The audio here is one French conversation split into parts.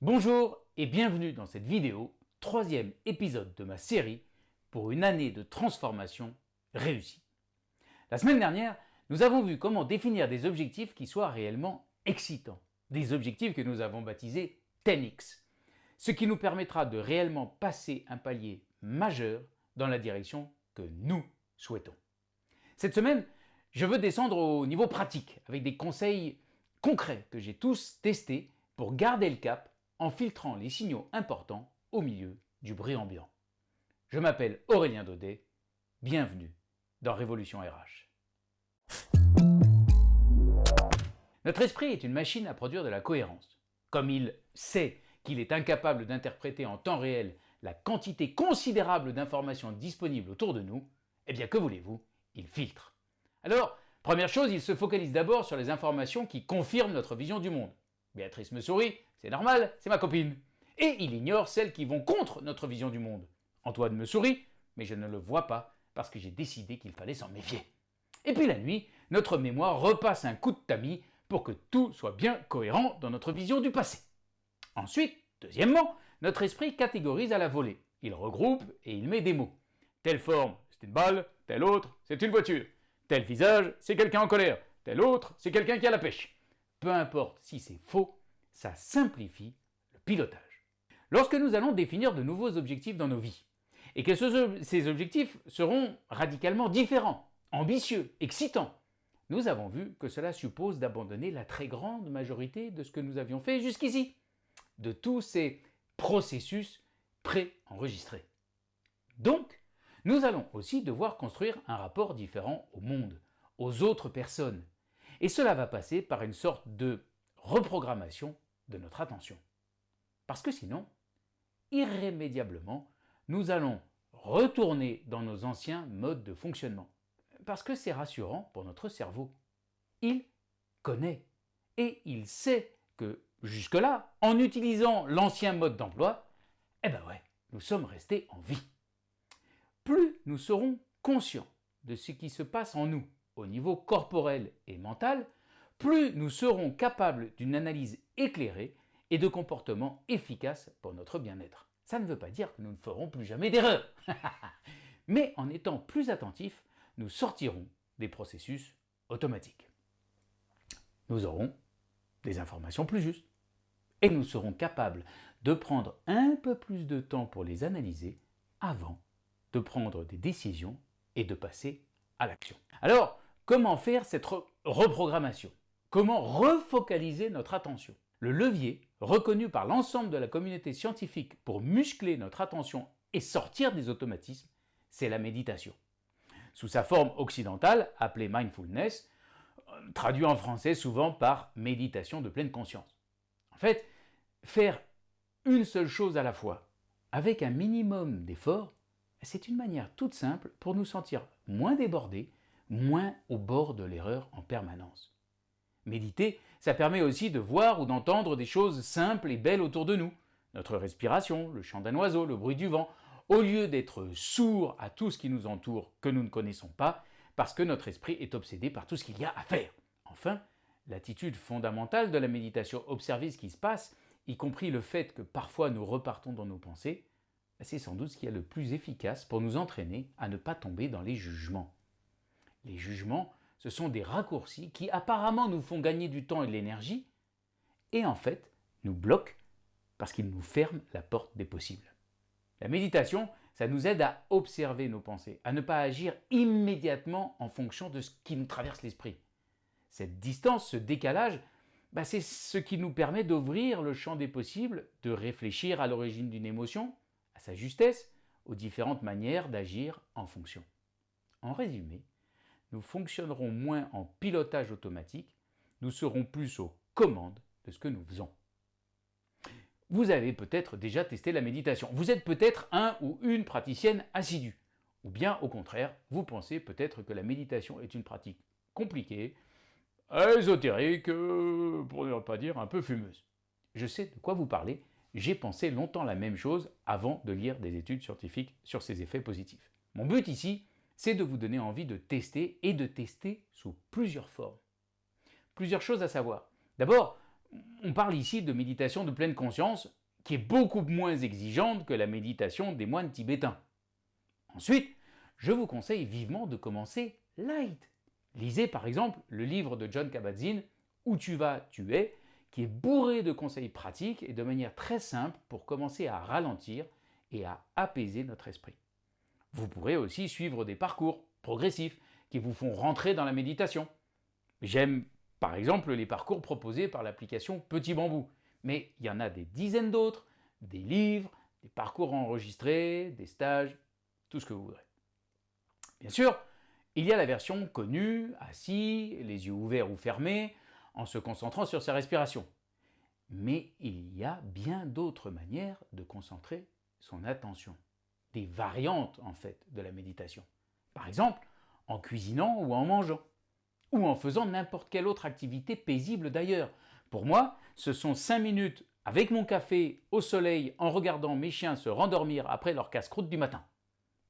Bonjour et bienvenue dans cette vidéo, troisième épisode de ma série pour une année de transformation réussie. La semaine dernière, nous avons vu comment définir des objectifs qui soient réellement excitants, des objectifs que nous avons baptisés 10X, ce qui nous permettra de réellement passer un palier majeur dans la direction que nous souhaitons. Cette semaine, je veux descendre au niveau pratique avec des conseils concrets que j'ai tous testés pour garder le cap en filtrant les signaux importants au milieu du bruit ambiant. Je m'appelle Aurélien Daudet, bienvenue dans Révolution RH. Notre esprit est une machine à produire de la cohérence. Comme il sait qu'il est incapable d'interpréter en temps réel la quantité considérable d'informations disponibles autour de nous, eh bien que voulez-vous, il filtre. Alors, première chose, il se focalise d'abord sur les informations qui confirment notre vision du monde. Béatrice me sourit, c'est normal, c'est ma copine. Et il ignore celles qui vont contre notre vision du monde. Antoine me sourit, mais je ne le vois pas parce que j'ai décidé qu'il fallait s'en méfier. Et puis la nuit, notre mémoire repasse un coup de tamis pour que tout soit bien cohérent dans notre vision du passé. Ensuite, deuxièmement, notre esprit catégorise à la volée. Il regroupe et il met des mots. Telle forme, c'est une balle, telle autre, c'est une voiture. Tel visage, c'est quelqu'un en colère. Tel autre, c'est quelqu'un qui a la pêche. Peu importe si c'est faux, ça simplifie le pilotage. Lorsque nous allons définir de nouveaux objectifs dans nos vies, et que ces objectifs seront radicalement différents, ambitieux, excitants, nous avons vu que cela suppose d'abandonner la très grande majorité de ce que nous avions fait jusqu'ici, de tous ces processus pré-enregistrés. Donc, nous allons aussi devoir construire un rapport différent au monde, aux autres personnes. Et cela va passer par une sorte de reprogrammation de notre attention. Parce que sinon, irrémédiablement, nous allons retourner dans nos anciens modes de fonctionnement. Parce que c'est rassurant pour notre cerveau. Il connaît et il sait que jusque-là, en utilisant l'ancien mode d'emploi, nous sommes restés en vie. Plus nous serons conscients de ce qui se passe en nous au niveau corporel et mental, plus nous serons capables d'une analyse éclairée et de comportements efficaces pour notre bien-être. Ça ne veut pas dire que nous ne ferons plus jamais d'erreurs. Mais en étant plus attentifs, nous sortirons des processus automatiques. Nous aurons des informations plus justes et nous serons capables de prendre un peu plus de temps pour les analyser avant de prendre des décisions et de passer à l'action. Alors, comment faire cette reprogrammation? Comment refocaliser notre attention? Le levier, reconnu par l'ensemble de la communauté scientifique pour muscler notre attention et sortir des automatismes, c'est la méditation. Sous sa forme occidentale, appelée mindfulness, traduit en français souvent par méditation de pleine conscience. En fait, faire une seule chose à la fois, avec un minimum d'effort, c'est une manière toute simple pour nous sentir moins débordés, moins au bord de l'erreur en permanence. Méditer, ça permet aussi de voir ou d'entendre des choses simples et belles autour de nous. Notre respiration, le chant d'un oiseau, le bruit du vent, au lieu d'être sourds à tout ce qui nous entoure que nous ne connaissons pas, parce que notre esprit est obsédé par tout ce qu'il y a à faire. Enfin, l'attitude fondamentale de la méditation, observer ce qui se passe, y compris le fait que parfois nous repartons dans nos pensées, c'est sans doute ce qui est le plus efficace pour nous entraîner à ne pas tomber dans les jugements. Les jugements, ce sont des raccourcis qui apparemment nous font gagner du temps et de l'énergie, et en fait nous bloquent parce qu'ils nous ferment la porte des possibles. La méditation, ça nous aide à observer nos pensées, à ne pas agir immédiatement en fonction de ce qui nous traverse l'esprit. Cette distance, ce décalage, c'est ce qui nous permet d'ouvrir le champ des possibles, de réfléchir à l'origine d'une émotion, à sa justesse, aux différentes manières d'agir en fonction. En résumé, nous fonctionnerons moins en pilotage automatique, nous serons plus aux commandes de ce que nous faisons. Vous avez peut-être déjà testé la méditation, vous êtes peut-être un ou une praticienne assidue, ou bien au contraire, vous pensez peut-être que la méditation est une pratique compliquée, ésotérique, pour ne pas dire un peu fumeuse. Je sais de quoi vous parlez, j'ai pensé longtemps la même chose avant de lire des études scientifiques sur ses effets positifs. Mon but ici, c'est de vous donner envie de tester et de tester sous plusieurs formes. Plusieurs choses à savoir. D'abord, On parle ici de méditation de pleine conscience, qui est beaucoup moins exigeante que la méditation des moines tibétains. Ensuite, je vous conseille vivement de commencer light. Lisez par exemple le livre de Jon Kabat-Zinn, Où tu vas, tu es, qui est bourré de conseils pratiques et de manière très simple pour commencer à ralentir et à apaiser notre esprit. Vous pourrez aussi suivre des parcours progressifs qui vous font rentrer dans la méditation. J'aime par exemple les parcours proposés par l'application Petit Bambou, mais il y en a des dizaines d'autres, des livres, des parcours enregistrés, des stages, tout ce que vous voudrez. Bien sûr, il y a la version connue, assis, les yeux ouverts ou fermés, en se concentrant sur sa respiration. Mais il y a bien d'autres manières de concentrer son attention. Des variantes en fait de la méditation. Par exemple, en cuisinant ou en mangeant. Ou en faisant n'importe quelle autre activité paisible d'ailleurs. Pour moi, ce sont 5 minutes avec mon café au soleil en regardant mes chiens se rendormir après leur casse-croûte du matin.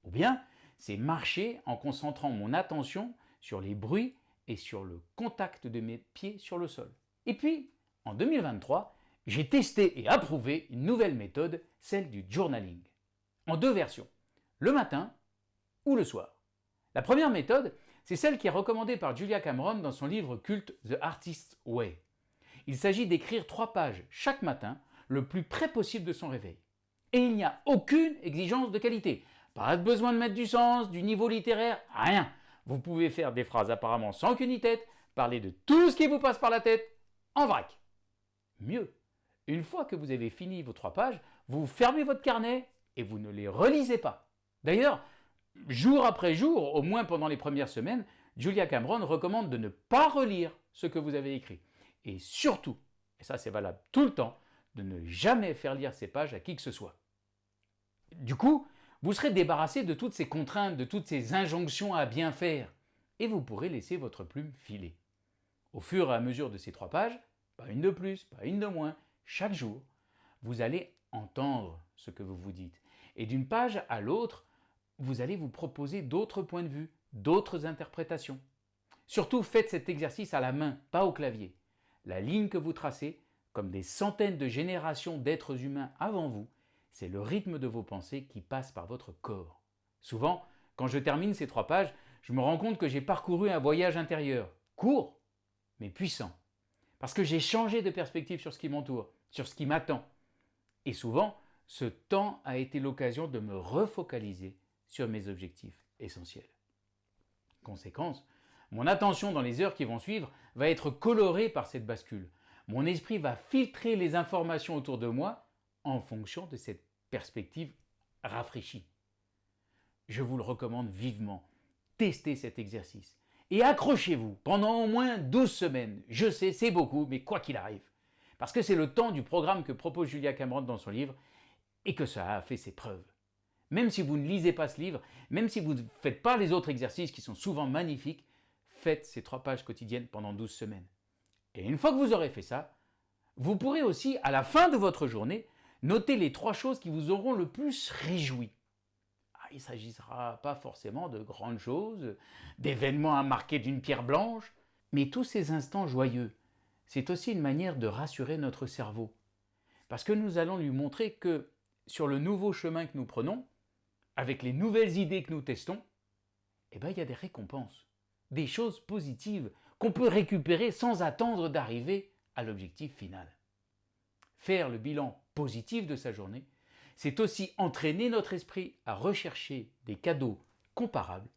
Ou bien, c'est marcher en concentrant mon attention sur les bruits et sur le contact de mes pieds sur le sol. Et puis, en 2023, j'ai testé et approuvé une nouvelle méthode, celle du journaling. En 2 versions, le matin ou le soir. La première méthode, c'est celle qui est recommandée par Julia Cameron dans son livre culte The Artist's Way. Il s'agit d'écrire 3 pages chaque matin, le plus près possible de son réveil. Et il n'y a aucune exigence de qualité. Pas de besoin de mettre du sens, du niveau littéraire, rien. Vous pouvez faire des phrases apparemment sans queue ni tête, parler de tout ce qui vous passe par la tête, en vrac. Mieux, une fois que vous avez fini vos 3 pages, vous fermez votre carnet et vous ne les relisez pas. D'ailleurs, jour après jour, au moins pendant les premières semaines, Julia Cameron recommande de ne pas relire ce que vous avez écrit. Et surtout, et ça c'est valable tout le temps, de ne jamais faire lire ces pages à qui que ce soit. Du coup, vous serez débarrassé de toutes ces contraintes, de toutes ces injonctions à bien faire, et vous pourrez laisser votre plume filer. Au fur et à mesure de ces 3 pages, pas une de plus, pas une de moins, chaque jour, vous allez entendre ce que vous vous dites. Et d'une page à l'autre, vous allez vous proposer d'autres points de vue, d'autres interprétations. Surtout, faites cet exercice à la main, pas au clavier. La ligne que vous tracez, comme des centaines de générations d'êtres humains avant vous, c'est le rythme de vos pensées qui passe par votre corps. Souvent, quand je termine ces 3 pages, je me rends compte que j'ai parcouru un voyage intérieur, court, mais puissant. Parce que j'ai changé de perspective sur ce qui m'entoure, sur ce qui m'attend. Et souvent, ce temps a été l'occasion de me refocaliser sur mes objectifs essentiels. Conséquence, mon attention dans les heures qui vont suivre va être colorée par cette bascule. Mon esprit va filtrer les informations autour de moi en fonction de cette perspective rafraîchie. Je vous le recommande vivement. Testez cet exercice. Et accrochez-vous pendant au moins 12 semaines. Je sais, c'est beaucoup, mais quoi qu'il arrive. Parce que c'est le temps du programme que propose Julia Cameron dans son livre et que ça a fait ses preuves. Même si vous ne lisez pas ce livre, même si vous ne faites pas les autres exercices qui sont souvent magnifiques, faites ces 3 pages quotidiennes pendant 12 semaines. Et une fois que vous aurez fait ça, vous pourrez aussi, à la fin de votre journée, noter les 3 choses qui vous auront le plus réjoui. Il ne s'agira pas forcément de grandes choses, d'événements à marquer d'une pierre blanche, mais tous ces instants joyeux, c'est aussi une manière de rassurer notre cerveau. Parce que nous allons lui montrer que sur le nouveau chemin que nous prenons, avec les nouvelles idées que nous testons, il y a des récompenses, des choses positives qu'on peut récupérer sans attendre d'arriver à l'objectif final. Faire le bilan positif de sa journée, c'est aussi entraîner notre esprit à rechercher des cadeaux comparables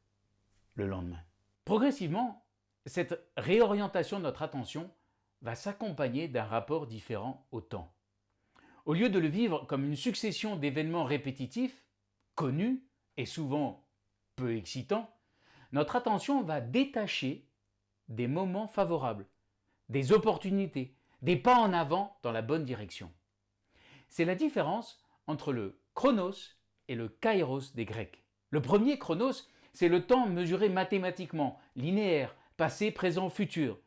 le lendemain. Progressivement, cette réorientation de notre attention va s'accompagner d'un rapport différent au temps. Au lieu de le vivre comme une succession d'événements répétitifs, connus et souvent peu excitants, notre attention va détacher des moments favorables, des opportunités, des pas en avant dans la bonne direction. C'est la différence entre le chronos et le kairos des Grecs. Le premier, chronos, c'est le temps mesuré mathématiquement, linéaire, passé, présent, futur.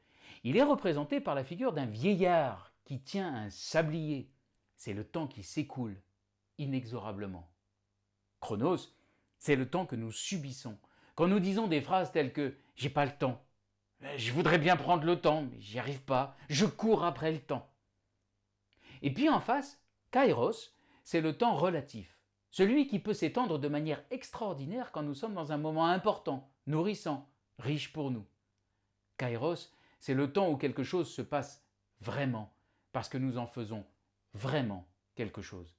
Il est représenté par la figure d'un vieillard qui tient un sablier. C'est le temps qui s'écoule inexorablement. Chronos, c'est le temps que nous subissons. Quand nous disons des phrases telles que « j'ai pas le temps »,« je voudrais bien prendre le temps, mais j'y arrive pas »,« je cours après le temps ». Et puis en face, kairos, c'est le temps relatif, celui qui peut s'étendre de manière extraordinaire quand nous sommes dans un moment important, nourrissant, riche pour nous. Kairos, c'est le temps où quelque chose se passe vraiment, parce que nous en faisons vraiment quelque chose.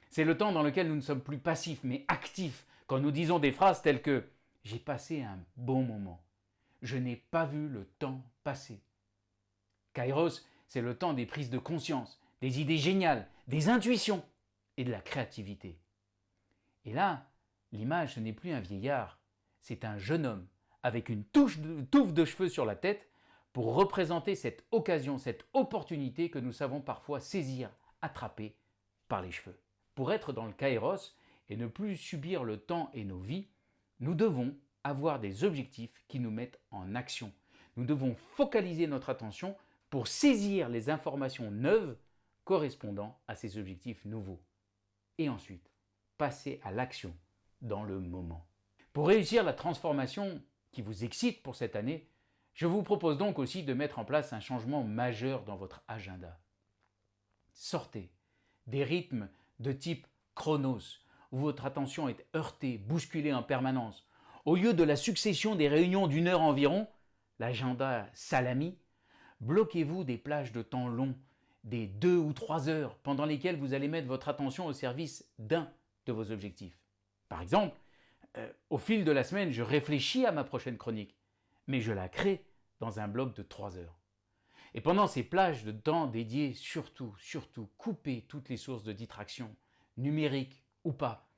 C'est le temps dans lequel nous ne sommes plus passifs, mais actifs, quand nous disons des phrases telles que « j'ai passé un bon moment »,« je n'ai pas vu le temps passer ». Kairos, c'est le temps des prises de conscience, des idées géniales, des intuitions et de la créativité. Et là, l'image, ce n'est plus un vieillard, c'est un jeune homme avec une touffe de cheveux sur la tête pour représenter cette occasion, cette opportunité que nous savons parfois saisir, attraper par les cheveux. Pour être dans le kairos et ne plus subir le temps et nos vies, nous devons avoir des objectifs qui nous mettent en action. Nous devons focaliser notre attention pour saisir les informations neuves correspondant à ces objectifs nouveaux. Et ensuite, passer à l'action dans le moment. Pour réussir la transformation qui vous excite pour cette année, je vous propose donc aussi de mettre en place un changement majeur dans votre agenda. Sortez des rythmes de type chronos, où votre attention est heurtée, bousculée en permanence. Au lieu de la succession des réunions d'1 heure environ, l'agenda salami, bloquez-vous des plages de temps longs, des 2 ou 3 heures pendant lesquelles vous allez mettre votre attention au service d'un de vos objectifs. Par exemple, au fil de la semaine, je réfléchis à ma prochaine chronique, mais je la crée dans un bloc de 3 heures. Et pendant ces plages de temps dédiées, surtout, coupez toutes les sources de distraction, numériques ou pas.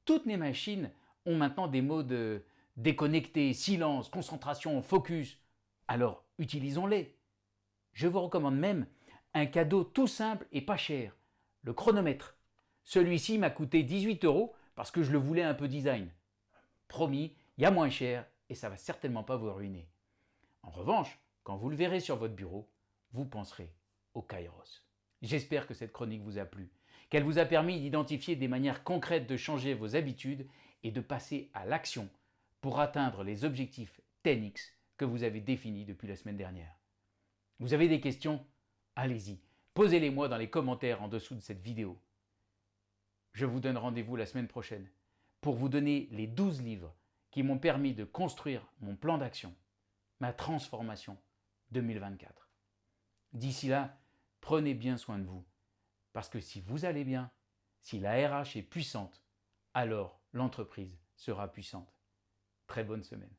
Toutes les machines ont maintenant des modes déconnectés, silence, concentration, focus. Alors utilisons-les. Je vous recommande même un cadeau tout simple et pas cher, le chronomètre. Celui-ci m'a coûté 18 € parce que je le voulais un peu design. Promis, il y a moins cher et ça ne va certainement pas vous ruiner. En revanche, quand vous le verrez sur votre bureau, vous penserez au kairos. J'espère que cette chronique vous a plu, qu'elle vous a permis d'identifier des manières concrètes de changer vos habitudes et de passer à l'action pour atteindre les objectifs 10X que vous avez définis depuis la semaine dernière. Vous avez des questions? Allez-y, posez-les-moi dans les commentaires en dessous de cette vidéo. Je vous donne rendez-vous la semaine prochaine pour vous donner les 12 livres qui m'ont permis de construire mon plan d'action, ma transformation 2024. D'ici là, prenez bien soin de vous, parce que si vous allez bien, si la RH est puissante, alors l'entreprise sera puissante. Très bonne semaine.